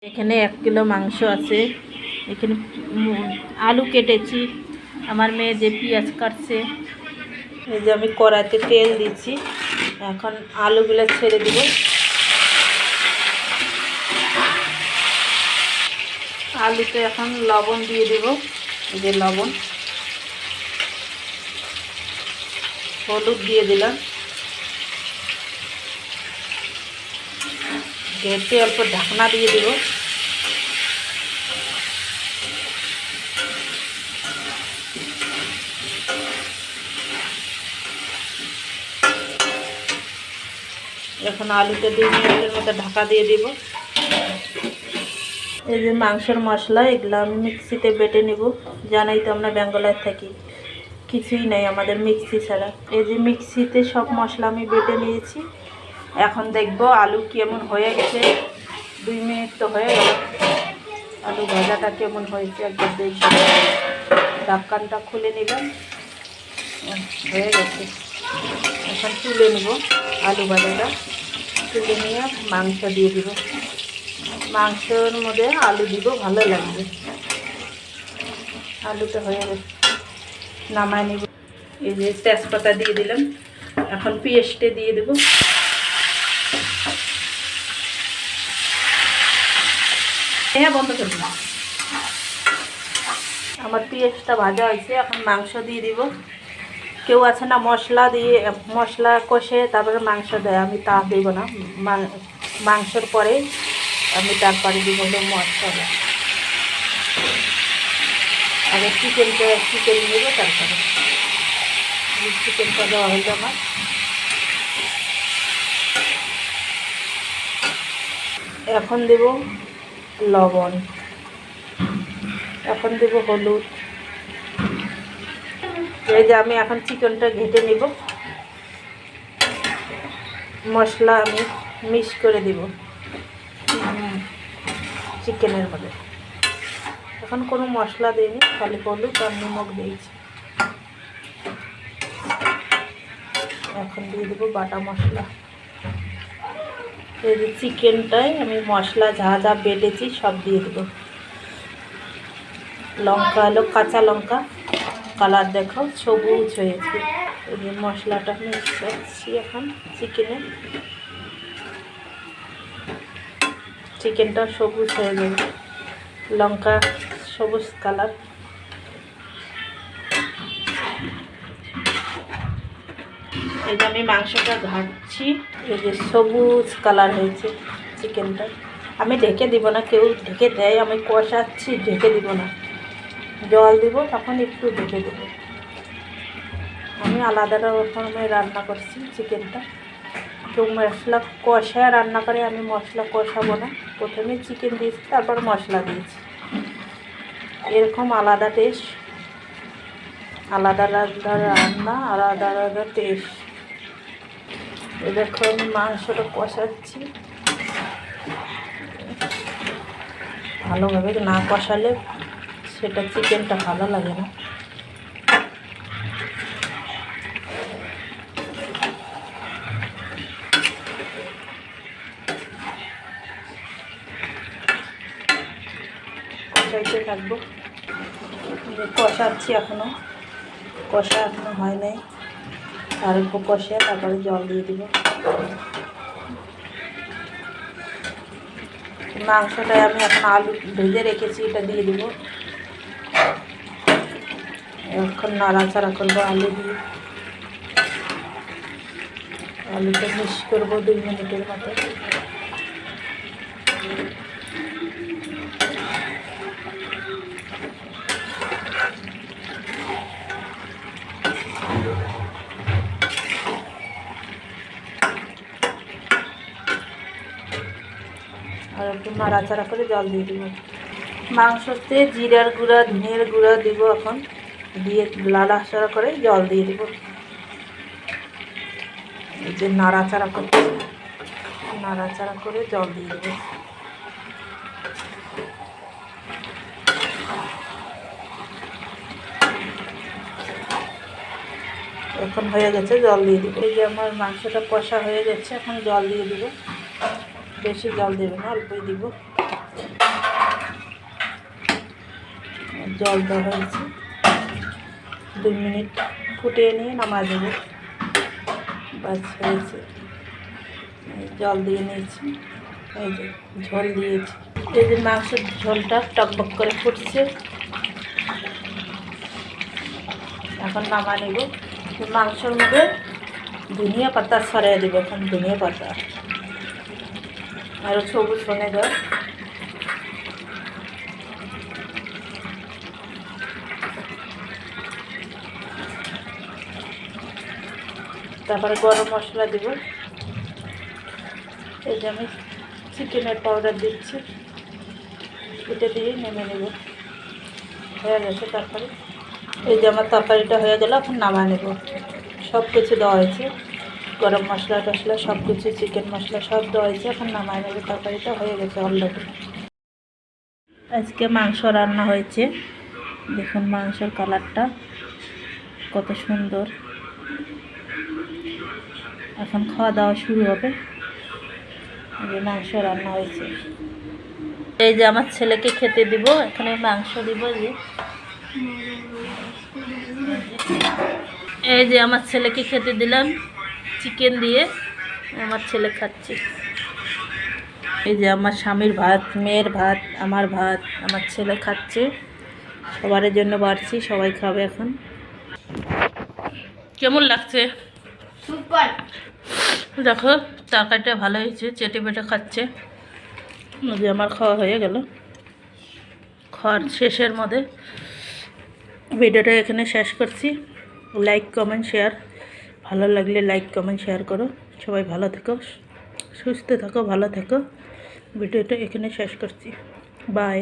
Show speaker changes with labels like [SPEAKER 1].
[SPEAKER 1] এখানে 1 কিলো মাংস আছে। এখানে আলু কেটেছি, আমার মেয়ে যে পেঁয়াজ কাটছে। এই যে আমি কড়াইতে তেল দিচ্ছি, এখন আলুগুলো ছেড়ে দিব। আলুতে এখন লবণ দিয়ে দেব, এই যে লবণ, হলুদ দিয়ে দিলাম, ঢেকে অল্প ঢাকনা দিয়ে দেব। এখন আলুতে 2 মিনিটের মতো ঢাকা দিয়ে দেব। এই যে মাংসের মশলা, এগুলো আমি মিক্সিতে বেটে নেব। জানাই তো আমরা বেঙ্গলায় থাকি, কিছুই নাই আমাদের মিক্সি ছাড়া। এই যে মিক্সিতে সব মশলা আমি বেটে নিয়েছি। এখন দেখব আলু কেমন হয়ে গেছে। 2 মিনিট তো হয়ে গেল, আলু ভাজাটা কেমন হয়েছে একবার দেখব। ঢাকনাটা খুলে নিলাম, হয়ে গেছে। এখন তুলে নেব আলু ভাজাটা, তুলে নিয়ে মাংস দিয়ে দিব। মাংসের মধ্যে আলু দিব, ভালো লাগবে। আলুটা হয়ে গেছে, নামায় নিব। এই যে তেজপাতা দিয়ে দিলাম, এখন পেঁয়াজটা দিয়ে দেব। হ্যাঁ, বন্ধ করে দিলাম। আমার পেঁয়াজটা ভাজা হয়েছে, এখন মাংস দিয়ে দিব। কেউ আছে না মশলা কষে তারপরে মাংস দেয়, আমি তা দেব না। মাংসের পরে আমি তারপরে দিব হলো মশলা। আগে চিকেন নেব, তারপরে চিকেনটা দেওয়া হলো আমার। এখন দেব লবণ, এখন দেব হলুদ। এই যে আমি এখন চিকেনটা ঘেটে নিব, মশলা আমি মিক্স করে দিব চিকেনের মধ্যে। এখন কোনো মশলা দিইনি, খালি হলুদ আর নিমখ দিয়েছি। এখন দিয়ে দেবো বাটা মশলা। এই যে চিকেনটায় আমি মশলা যা যা বেটেছি সব দিয়ে দেবো। লঙ্কা হলো কাঁচা লঙ্কা, কালার দেখো সবুজ হয়েছে। এই যে মশলাটা মিক্স করছি এখন চিকেনটা সবুজ হয়ে যাবে, লঙ্কা সবুজ কালার। এই যে আমি মাংসটা ঘাটছি, এই যে সবুজ কালার হয়েছে চিকেনটা। আমি ঢেকে দিব না, কেউ ঢেকে দেয়, আমি কষাচ্ছি, ঢেকে দিব না। জল দিব, তখন একটু ঢেকে দেবো। আমি আলাদা রকমের রান্না করছি চিকেনটা। কেউ মশলা কষায় রান্না করে, আমি মশলা কষাবো না। প্রথমে চিকেন দিয়েছি, তারপর মশলা দিয়েছি। এরকম আলাদা টেস্ট, আলাদা আলাদা রান্না, আলাদা আলাদা টেস্ট। এই দেখো আমি মাংসটা কষাচ্ছি। ভালোভাবে না কষালে সেটা চিকেনটা ভালো লাগে না। কষাইতে থাকবো, কষাচ্ছি, এখনো হয় নাই। আর একটু কষে তারপরে জল দিয়ে দিব। মাংসটায় আমি এখন আলু ভেজে রেখেছি, এটা দিয়ে দিব। এখন নাড়াচাড়া করবো আলু দিয়ে। আলুটা মিক্স করবো 2 মিনিটের মতো। আর একটু নাড়াচাড়া করে জল দিয়ে দিব। মাংসতে জিরার গুঁড়া, ধনিয়ার গুঁড়া দিব। এখন দিয়ে নাড়াচাড়া করে জল দিয়ে দিব। এই যে নাড়াচাড়া করে জল দিয়ে দেব। এখন হয়ে গেছে, জল দিয়ে দিব। এই যে আমার মাংসটা কষা হয়ে গেছে, এখন জল দিয়ে দিব। বেশি জল দেবে না, অল্পই দিব। জল দেওয়া হয়েছে, 2 মিনিট ফুটিয়ে নিয়ে নামা দেবো। বাস হয়েছে, জল দিয়ে নিয়েছি, এই যে ঝোল দিয়েছি। এই যে মাংসের ঝোলটা টকবক করে ফুটছে, এখন নামা নেব। মাংসের মধ্যে ধনিয়া পাতা ছড়িয়ে দেবো, এখন ধনিয়া পাতা আরও সবুজ ধনে দেওয়া। তারপরে গরম মশলা দেব। এই যে আমি চিকেনের পাউডার দিচ্ছি, এটা দিয়ে নেমে নেব। হয়ে গেছে তারপরে এই যে আমার তরকারিটা হয়ে গেল, এখন নামা নেব। সব কিছু দেওয়া হয়েছে, গরম মশলা টশলা সব কিছু, চিকেন মশলা সব দেওয়া হয়েছে, এখন নামায় নেব। তরকারিটা হয়ে গেছে অলরেডি। আজকে মাংস রান্না হয়েছে, দেখুন মাংসের কালারটা কত সুন্দর। এখন খাওয়া দাওয়া শুরু হবে। এই যে মাংস রান্না হয়েছে, এই যে আমার ছেলেকে খেতে দিব, এখানে মাংস দিব। এই যে আমার ছেলেকে খেতে দিলাম চিকেন দিয়ে, আমার ছেলে খাচ্ছে। এই যে আমার স্বামীর ভাত, মেয়ের ভাত, আমার ভাত, আমার ছেলে খাচ্ছে। সবার জন্য বাড়ছি, সবাই খাবে এখন। কেমন লাগছে?
[SPEAKER 2] সুপার।
[SPEAKER 1] দেখো তরকারিটা ভালো হয়েছে, চেটে পেটে খাচ্ছে। যে আমার খাওয়া হয়ে গেল। খাওয়ার শেষের মধ্যে ভিডিওটা এখানে শেষ করছি। লাইক কমেন্ট শেয়ার, ভালো লাগলে লাইক কমেন্ট শেয়ার করো। সবাই ভালো থেকো, সুস্থ থাকো, ভালো থেকো। ভিডিওটা এখানে শেষ করছি। বাই।